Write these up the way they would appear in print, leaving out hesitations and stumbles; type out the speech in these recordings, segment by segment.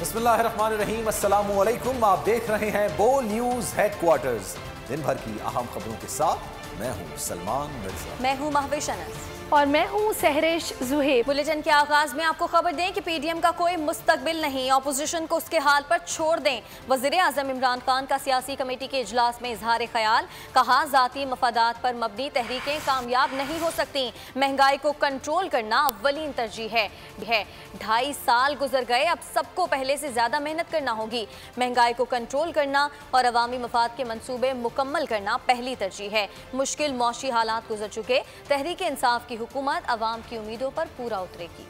बिस्मिल्लाहिर्रहमानिर्रहीम, अस्सलामु अलैकुम। आप देख रहे हैं बोल न्यूज हेडक्वार्टर्स। दिन भर की अहम खबरों के साथ मैं हूं सलमान मिर्जा। मैं हूं महविश अनस और मैं हूं सहरिश जुहेब। बुलेटिन के आगाज में आपको खबर दें कि पीडीएम का कोई मुस्तकबिल नहीं, ऑपोजिशन को उसके हाल पर छोड़ दें। वज़ीर आज़म इमरान खान का सियासी कमेटी के इजलास में इजहार ख्याल, कहा जाती मफादात पर मबनी तहरीकें कामयाब नहीं हो सकती, महंगाई को कंट्रोल करना अव्वलीन तरजीह है। 2.5 साल गुजर गए, अब सबको पहले से ज्यादा मेहनत करना होगी। महंगाई को कंट्रोल करना और अवामी मफाद के मंसूबे मुकम्मल करना पहली तरजीह है। मुश्किल मौशी हालात गुजर चुके, तहरीक इंसाफ की हुकूमत अवाम की उम्मीदों पर पूरा उतरेगी।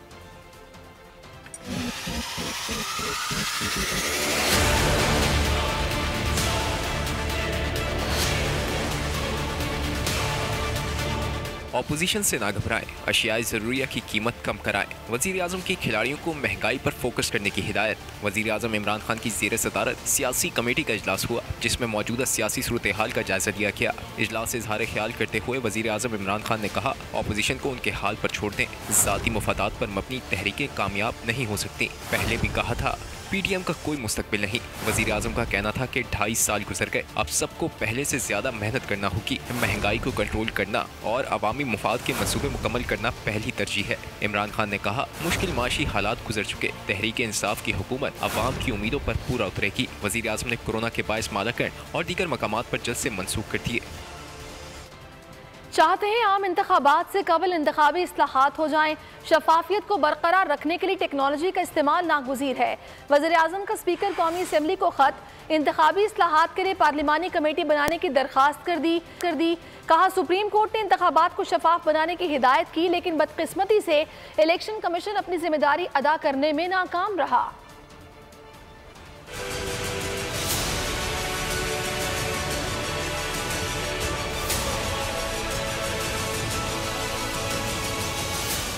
ऑपोजिशन से ना घबराएं, अशियाए ज़रूरिया की कीमत कम कराएं। वज़ीर आज़म की खिलाड़ियों को महंगाई पर फोकस करने की हिदायत। वज़ीर आज़म इमरान खान की ज़ेर सदारत सियासी कमेटी का इजलास हुआ, जिसमें मौजूदा सियासी सूरत हाल का जायजा लिया गया। इजलास से इजहार ख्याल करते हुए वज़ीर आज़म इमरान खान ने कहा, ऑपोजिशन को उनके हाल पर छोड़ दें, ज़ाती मफादात पर मबनी तहरीकें कामयाब नहीं हो सकती। पहले भी कहा था, पीडीएम का कोई मुस्तकबिल नहीं। वज़ीर आज़म का कहना था कि 2.5 साल गुजर गए, अब सबको पहले से ज्यादा मेहनत करना होगी। महंगाई को कंट्रोल करना और अवामी मुफाद के मंसूबे मुकम्मल करना पहली तरजीह है। इमरान खान ने कहा, मुश्किल माशी हालात गुजर चुके, तहरीक इंसाफ की हुकूमत अवाम की उम्मीदों पर पूरा उतरेगी। वज़ीर आज़म ने कोरोना के बायस मालाकन और दीगर मकामात पर जल्द से मनसूख कर दिए। चाहते हैं आम इंतखाबात से कबल इंतखाबी इस्लाहात हो जाएं, शफाफियत को बरकरार रखने के लिए टेक्नोलॉजी का इस्तेमाल नागुज़ीर है। वज़ीर आज़म का स्पीकर कौमी असम्बली को ख़त, इंतखाबी इस्लाहात के लिए पार्लिमानी कमेटी बनाने की दरख्वास्त कर दी। कहा, सुप्रीम कोर्ट ने इंतखाबात को शफाफ बनाने की हिदायत की, लेकिन बदकिस्मती से इलेक्शन कमीशन अपनी जिम्मेदारी अदा करने में नाकाम रहा।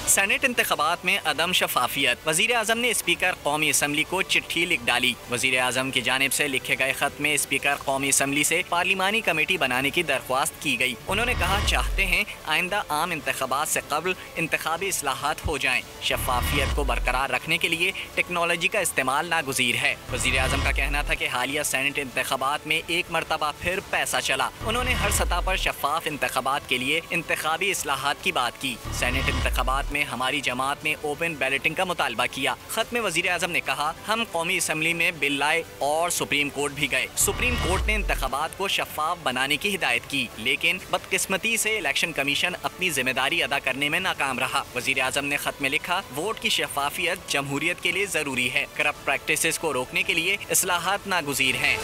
सेनेट इंतखाबात में अदम शफाफियत। वज़ीर आज़म ने स्पीकर कौमी असम्बली को चिट्ठी लिख डाली। वज़ीर आज़म की जानिब से लिखे गए खत में स्पीकर कौमी असम्बली से पार्लिमानी कमेटी बनाने की दरख्वास्त की गई। उन्होंने कहा, चाहते हैं आइंदा आम इंतखाबात से कबल इंतखाबी इस्लाहात हो जाएं। शफाफियत को बरकरार रखने के लिए टेक्नोलॉजी का इस्तेमाल नागुज़ीर है। वज़ीर आज़म का कहना था कि हालिया सेनेट इंतखाबात में एक मरतबा फिर पैसा चला। उन्होंने हर सतह पर शफाफ इंतखाबात के लिए इंतखाबी इस्लाहात की बात की। सेनेट इंतखाबात में हमारी जमात ने ओपन बैलेटिंग का मुतालबा किया। खत में वज़ीर आज़म ने कहा, हम कौमी असम्बली में बिल लाए और सुप्रीम कोर्ट भी गए। सुप्रीम कोर्ट ने इंतखाबात को शफाफ बनाने की हिदायत की, लेकिन बदकिस्मती से इलेक्शन कमीशन अपनी जिम्मेदारी अदा करने में नाकाम रहा। वज़ीर आज़म ने खत में लिखा, वोट की शफाफियत जमहूरियत के लिए जरूरी है। करप्ट प्रैक्टिसेस को रोकने के लिए इस्लाहात नागुज़ीर हैं।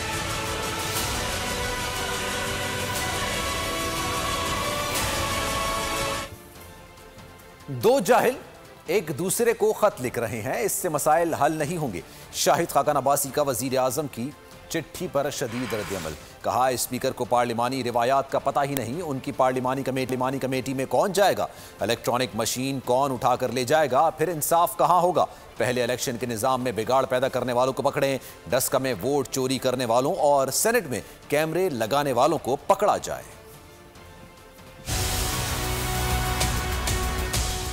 दो जाहिल एक दूसरे को खत लिख रहे हैं, इससे मसाइल हल नहीं होंगे। शाहिद खाकान अब्बासी का वजीर आजम की चिट्ठी पर शदीद रद्द-ए-अमल। कहा, स्पीकर को पार्लिमानी रिवायात का पता ही नहीं, उनकी पार्लिमानी कमेटी में कौन जाएगा, इलेक्ट्रॉनिक मशीन कौन उठा कर ले जाएगा, फिर इंसाफ कहां होगा। पहले इलेक्शन के निजाम में बिगाड़ पैदा करने वालों को पकड़ें, डस्का में वोट चोरी करने वालों और सेनेट में कैमरे लगाने वालों को पकड़ा जाए।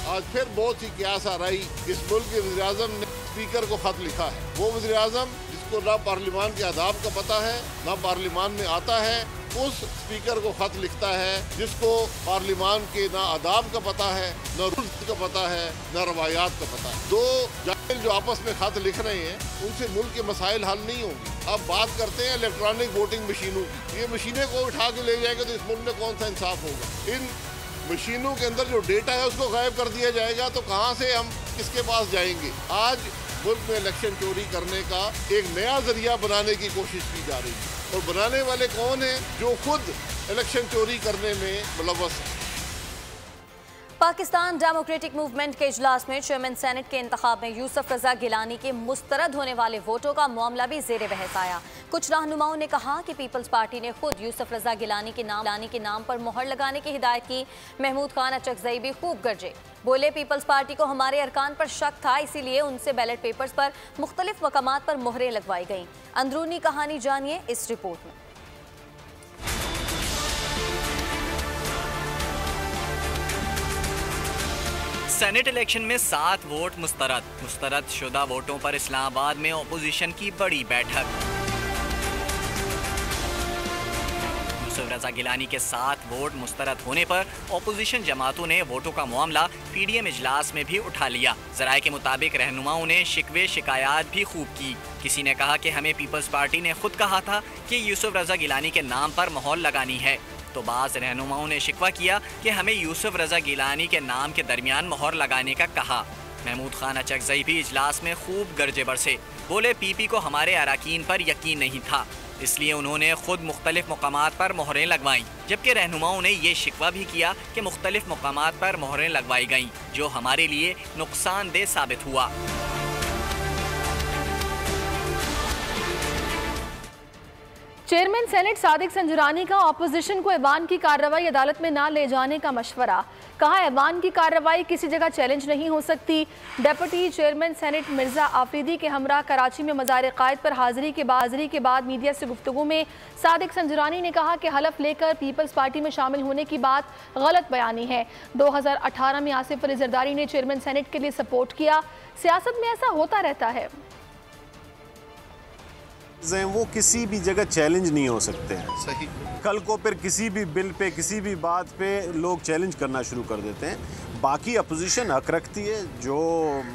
आज फिर बहुत सी क्यास आ रही, इस मुल्क के वज़ीर आज़म ने स्पीकर को खत लिखा है। वो वज़ीर आज़म जिसको ना पार्लिमान के आदाब का पता है, ना पार्लिमान में आता है, उस स्पीकर को खत लिखता है जिसको पार्लिमान के ना आदाब का पता है, ना रूल्स का पता है, ना रवायात का पता है। दो जाहिल जो आपस में खत लिख रहे हैं, उनसे मुल्क के मसाइल हल नहीं होंगे। अब बात करते हैं इलेक्ट्रॉनिक वोटिंग मशीनों की। ये मशीनें को उठा के ले जाएंगे तो इस मुल्क में कौन सा इंसाफ होगा। इन मशीनों के अंदर जो डेटा है उसको गायब कर दिया जाएगा तो कहां से हम किसके पास जाएंगे। आज मुल्क में इलेक्शन चोरी करने का एक नया जरिया बनाने की कोशिश की जा रही है, और बनाने वाले कौन हैं? जो खुद इलेक्शन चोरी करने में मुलव्वस है। पाकिस्तान डेमोक्रेटिक मूवमेंट के इजलास में चेयरमैन सेनेट के इंतखाब में यूसुफ रजा गिलानी के मुस्तरद होने वाले वोटों का मामला भी जेर बहस आया। कुछ रहनुमाओं ने कहा कि पीपल्स पार्टी ने खुद यूसुफ रजा गिलानी के नाम पर मोहर लगाने की हिदायत की। महमूद खान अचकजई भी खूब गरजे, बोले पीपल्स पार्टी को हमारे अरकान पर शक था, इसीलिए उनसे बैलेट पेपर्स पर मुख्तलिफ मकामात पर मोहरें लगवाई गईं। अंदरूनी कहानी जानिए इस रिपोर्ट में। सेनेट इलेक्शन में 7 वोट मुस्तरद शुदा वोटों पर इस्लामाबाद में अपोजिशन की बड़ी बैठक। यूसुफ रजा गिलानी के 7 वोट मुस्तरद होने पर अपोजिशन जमातों ने वोटों का मामला पीडीएम इजलास में भी उठा लिया। जराये के मुताबिक रहनुमाओं ने शिकवे शिकायत भी खूब की। किसी ने कहा कि हमें पीपल्स पार्टी ने खुद कहा था कि यूसुफ रजा गिलानी के नाम पर मोहर लगानी है, तो बाज रहनुमाओं ने शिकवा किया कि हमें यूसुफ रजा गिलानी के नाम के दरमियान मोहर लगाने का कहा। महमूद खान अचकजई भी इजलास में खूब गरजे बरसे, बोले पीपी को हमारे अराकीन पर यकीन नहीं था, इसलिए उन्होंने खुद मुख्तलिफ मकामात पर मोहरें लगवाईं। जबकि रहनुमाओं ने यह शिकवा भी किया कि मुख्तलिफ मकामात पर मोहरें लगवाई गईं, जो हमारे लिए नुकसानदेह साबित हुआ। चेयरमैन सेनेट सादिक संजरानी का अपोजिशन को ऐवान की कार्रवाई अदालत में ना ले जाने का मशवरा। कहा ऐवान की कार्रवाई किसी जगह चैलेंज नहीं हो सकती। Deputy chairman senate Mirza Afridi के हमरा कराची में मज़ार क़ायद पर हाजिरी के बाद मीडिया से गुफ्तगू में सादिक संजरानी ने कहा कि हलफ लेकर पीपल्स पार्टी में शामिल होने की बात गलत बयानी है। 2018 में आसिफ अली जरदारी ने चेयरमैन सेनेट के लिए सपोर्ट किया। सियासत में ऐसा होता रहता है, वो किसी भी जगह चैलेंज नहीं हो सकते हैं। सही। कल को फिर किसी भी बिल पे किसी भी बात पे लोग चैलेंज करना शुरू कर देते हैं। बाकी अपोजिशन हक रखती है, जो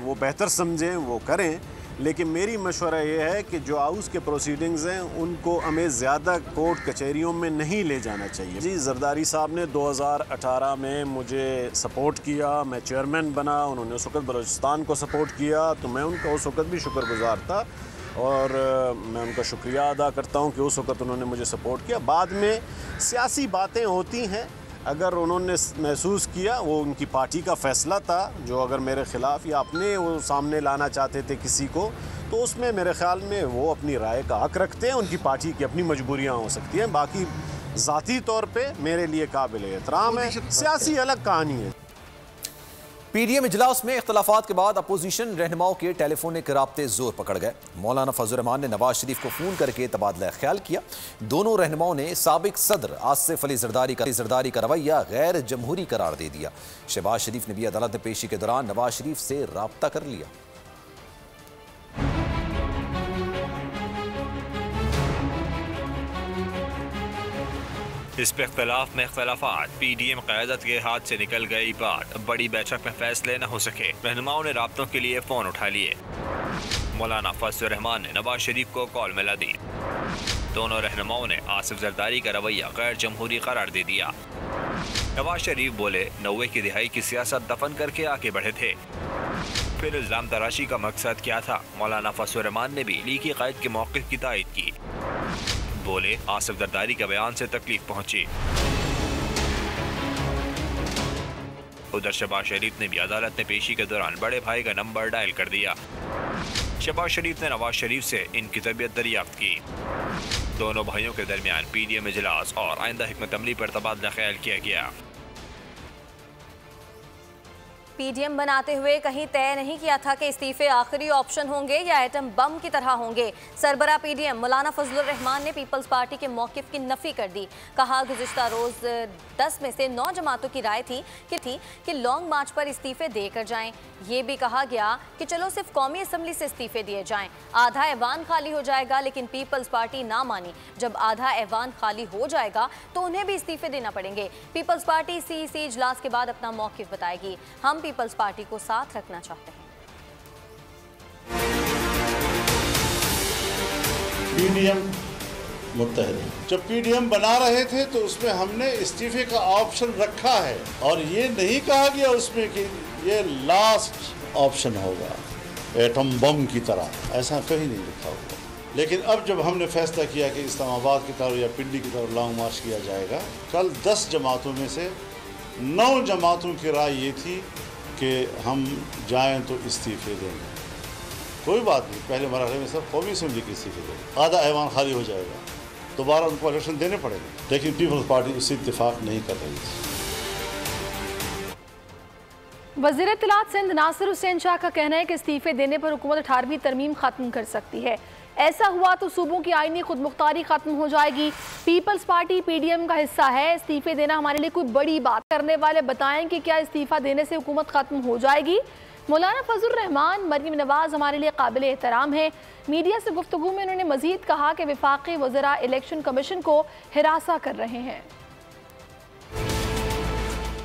वो बेहतर समझें वो करें, लेकिन मेरी मशवरा ये है कि जो हाउस के प्रोसीडिंग्स हैं उनको हमें ज़्यादा कोर्ट कचहरियों में नहीं ले जाना चाहिए। जी, जरदारी साहब ने 2018 में मुझे सपोर्ट किया, मैं चेयरमैन बना, उन्होंने उस वक़्त बलूचिस्तान को सपोर्ट किया, तो मैं उनका उस वक़्त भी शुक्रगुजार था और मैं उनका शुक्रिया अदा करता हूं कि उस वक़्त उन्होंने मुझे सपोर्ट किया। बाद में सियासी बातें होती हैं, अगर उन्होंने महसूस किया, वो उनकी पार्टी का फ़ैसला था, जो अगर मेरे ख़िलाफ़ या अपने वो सामने लाना चाहते थे किसी को, तो उसमें मेरे ख़्याल में वो अपनी राय का हक़ रखते हैं। उनकी पार्टी की अपनी मजबूरियाँ हो सकती हैं, बाकी ज़ाती तौर पर मेरे लिए काबिल एहतराम है। सियासी अलग कहानी है। पीडीएम इजलास में इख्तलाफात के बाद अपोजिशन रहनुमाओं के टेलीफोनिक राब्ते जोर पकड़ गए। मौलाना फजल रहमान ने नवाज शरीफ को फ़ोन करके तबादला ख्याल किया। दोनों रहनुमाओं ने साबिक सदर आसिफ अली जरदारी का रवैया गैर जमहूरी करार दे दिया। शहबाज शरीफ ने भी अदालत में पेशी के दौरान नवाज शरीफ से राब्ता कर लिया। इस पे इख्तलाफ में इख्तलाफात, पीडीएम क़यादत के हाथ से निकल गई बात, बड़ी बैठक में फैसले न हो सके, रहनुमाओं ने राब्तों के लिए फ़ोन उठा लिए। मौलाना फजल रहमान ने नवाज शरीफ को कॉल मिला दी। दोनों रहनुमाओं ने आसिफ जरदारी का रवैया गैर जमहूरी करार दे दिया। नवाज शरीफ बोले 90 की दिहाई की सियासत दफन करके आगे बढ़े थे। फिर इल्ज़ाम तराशी का मकसद क्या था? मौलाना फजल रहमान ने भी लीगी क़ायद के मौक़िफ़ की तायद की। बोले आसिफ जरदारी के बयान से तकलीफ पहुंची। उधर शहबाज शरीफ ने भी अदालत में पेशी के दौरान बड़े भाई का नंबर डायल कर दिया। शहबाज शरीफ ने नवाज शरीफ से इनकी तबीयत दरियाफ्त की। दोनों भाइयों के दरमियान पीडीएम इजलास और आइंदा हिकमत अमली पर तबादला ख्याल किया गया। पीडीएम बनाते हुए कहीं तय नहीं किया था कि इस्तीफे आखिरी ऑप्शन होंगे या एटम बम की तरह होंगे। सरबरा पीडीएम मौलाना फजल रहमान ने पीपल्स पार्टी के मौक़िफ़ की नफ़ी कर दी। कहा गुज़िश्ता रोज़ 10 में से 9 जमातों की राय थी कि लॉन्ग मार्च पर इस्तीफे देकर जाएं। ये भी कहा गया कि चलो सिर्फ कौमी असम्बली से इस्तीफे दिए जाएं, आधा ऐवान खाली हो जाएगा, लेकिन पीपल्स पार्टी ना मानी। जब आधा ऐवान खाली हो जाएगा तो उन्हें भी इस्तीफे देना पड़ेंगे। पीपल्स पार्टी सीईसी इजलास के बाद अपना मौक़िफ़ बताएगी। हम पीपल्स पार्टी को साथ रखना चाहते हैं। पीडीएम मुत्तहद, जब पीडीएम बना रहे थे तो उसमें हमने इस्तीफे का ऑप्शन रखा है और ये नहीं कहा गया उसमें कि ये लास्ट ऑप्शन होगा एटम बम की तरह, ऐसा कहीं नहीं लिखा हुआ। लेकिन अब जब हमने फैसला किया कि इस्लामाबाद की तरफ या पिंडी की तरफ लॉन्ग मार्च किया जाएगा, कल 10 जमातों में से 9 जमातों की राय ये थी कि हम जाएं तो इस्तीफे देंगे। कोई बात नहीं, पहले मरहले में सब कौमी असम्बली के इस्तीफे देंगे, आधा ऐवान खाली हो जाएगा, दोबारा उनको इलेक्शन देने पड़ेंगे। लेकिन पीपल्स पार्टी उससे इत्तेफाक नहीं कर रही थी। वज़ीर इत्तलात सिंध नासिर हुसैन शाह का कहना है कि इस्तीफे देने पर हुकूमत 18वीं तरमीम खत्म कर सकती है। ऐसा हुआ तो सूबों की आईनी खुद मुख्तारी खत्म हो जाएगी। पीपल्स पार्टी PDM का हिस्सा है, इस्तीफे देना हमारे लिए कोई बड़ी बात। करने वाले बताएं कि क्या इस्तीफा देने से हुकूमत खत्म हो जाएगी। मौलाना फजल रहमान मरियम नवाज हमारे लिए काबिल एहतराम है। मीडिया से गुफ्तगू में उन्होंने मजीद कहा कि वफाकी वज़रा इलेक्शन कमीशन को हिरासा कर रहे हैं।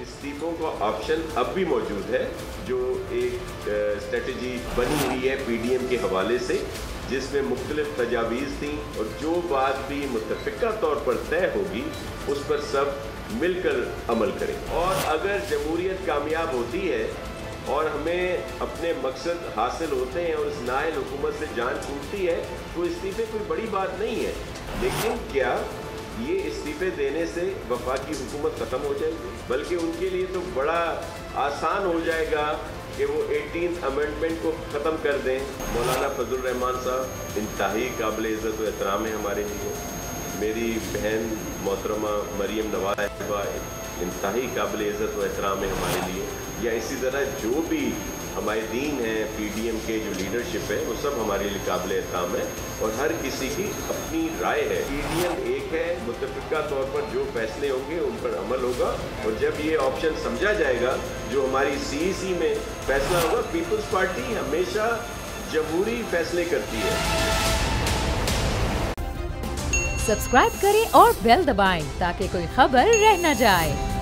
इस्तीफों का ऑप्शन अब भी मौजूद है, जो एक स्ट्रेटजी बनी हुई है PDM के हवाले से, जिसमें मुख्तलिफ तजावीज़ थी और जो बात भी मुतफ़िका तौर पर तय होगी उस पर सब मिलकर अमल करें। और अगर जमहूरियत कामयाब होती है और हमें अपने मकसद हासिल होते हैं और इस नाअहल हुकूमत से जान छूटती है तो इस्तीफे कोई बड़ी बात नहीं है। लेकिन क्या ये इस्तीफे देने से वफाकी हुकूमत ख़त्म हो जाएगी? बल्कि उनके लिए तो बड़ा आसान हो जाएगा कि वो 18th अमेंडमेंट को ख़त्म कर दें। मौलाना फजल रहमान साहब इंतहाई काबिल इज़्ज़त व एहतराम है हमारे लिए। मेरी बहन मोहतरमा मरियम नवाज इंतहाई काबिल इज़्ज़त व एहतराम है हमारे लिए। या इसी तरह जो भी हमारे दीन हैं PDM के जो लीडरशिप है वो सब हमारे लिए काबिल एहतराम है और हर किसी की अपनी राय है। PDM एक है, मुतफ़िका तौर पर जो फैसले होंगे उन पर अमल होगा और जब ये ऑप्शन समझा जाएगा जो हमारी CEC में फैसला होगा, पीपल्स पार्टी हमेशा जमहूरी फैसले करती है। सब्सक्राइब करें और बेल दबाएं ताकि कोई खबर रह न जाए।